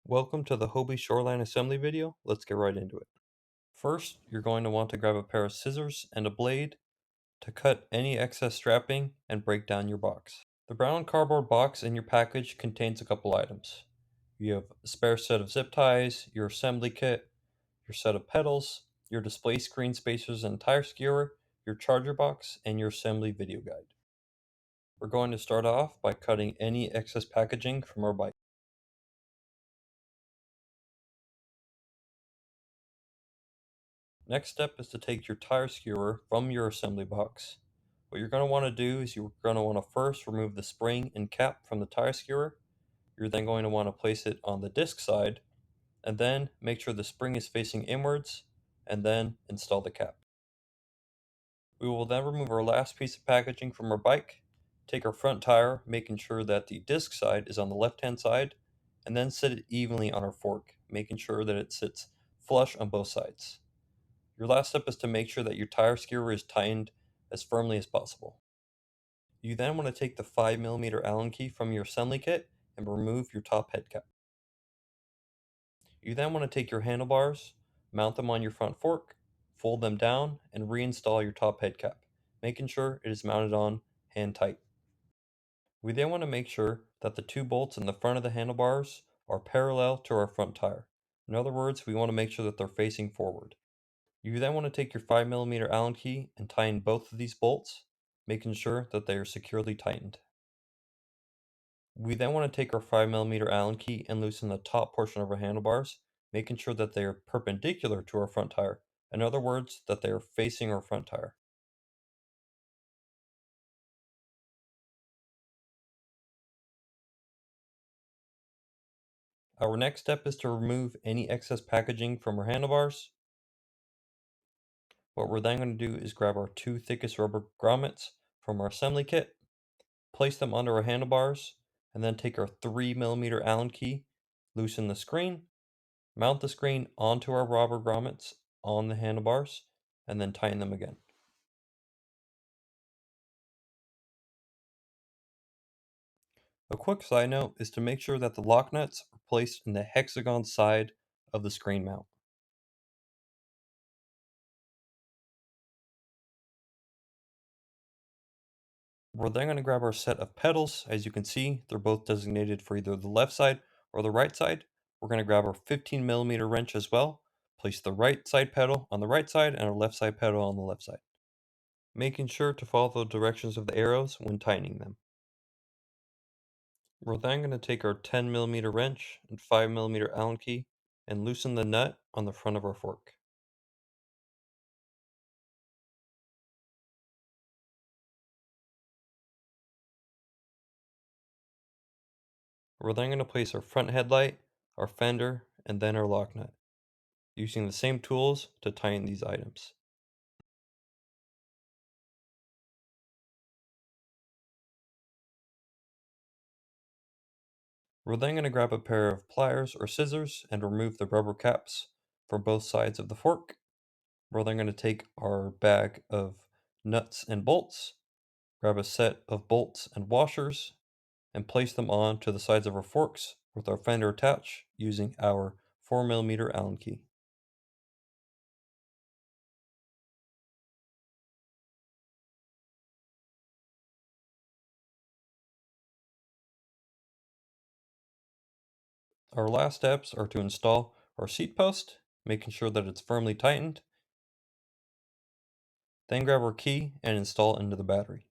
Welcome to the Hobie Shoreline assembly video. Let's get right into it. First, you're going to want to grab a pair of scissors and a blade to cut any excess strapping and break down your box. The brown cardboard box in your package contains a couple items. You have a spare set of zip ties, your assembly kit, your set of pedals, your display screen spacers and tire skewer, your charger box, and your assembly video guide. We're going to start off by cutting any excess packaging from our bike. Next step is to take your tire skewer from your assembly box. What you're going to want to do is you're going to want to first remove the spring and cap from the tire skewer. You're then going to want to place it on the disc side and then make sure the spring is facing inwards and then install the cap. We will then remove our last piece of packaging from our bike, take our front tire, making sure that the disc side is on the left hand side, and then set it evenly on our fork, making sure that it sits flush on both sides. Your last step is to make sure that your tire skewer is tightened as firmly as possible. You then want to take the 5mm Allen key from your assembly kit and remove your top head cap. You then want to take your handlebars, mount them on your front fork, fold them down, and reinstall your top head cap, making sure it is mounted on hand tight. We then want to make sure that the two bolts in the front of the handlebars are parallel to our front tire. In other words, we want to make sure that they're facing forward. You then want to take your 5mm Allen key and tighten both of these bolts, making sure that they are securely tightened. We then want to take our 5mm Allen key and loosen the top portion of our handlebars, making sure that they are perpendicular to our front tire. In other words, that they are facing our front tire. Our next step is to remove any excess packaging from our handlebars. What we're then going to do is grab our two thickest rubber grommets from our assembly kit, place them under our handlebars, and then take our 3mm Allen key, loosen the screen, mount the screen onto our rubber grommets on the handlebars, and then tighten them again. A quick side note is to make sure that the lock nuts are placed in the hexagon side of the screen mount. We're then going to grab our set of pedals. As you can see, they're both designated for either the left side or the right side. We're going to grab our 15mm wrench as well, place the right side pedal on the right side and our left side pedal on the left side, making sure to follow the directions of the arrows when tightening them. We're then going to take our 10mm wrench and 5mm Allen key and loosen the nut on the front of our fork. We're then going to place our front headlight, our fender, and then our lock nut, using the same tools to tighten these items. We're then going to grab a pair of pliers or scissors and remove the rubber caps from both sides of the fork. We're then going to take our bag of nuts and bolts, grab a set of bolts and washers, and place them on to the sides of our forks with our fender attached using our 4mm Allen key. Our last steps are to install our seat post, making sure that it's firmly tightened, then grab our key and install it into the battery.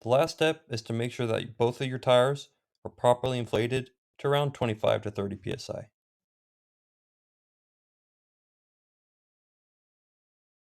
The last step is to make sure that both of your tires are properly inflated to around 25 to 30 psi.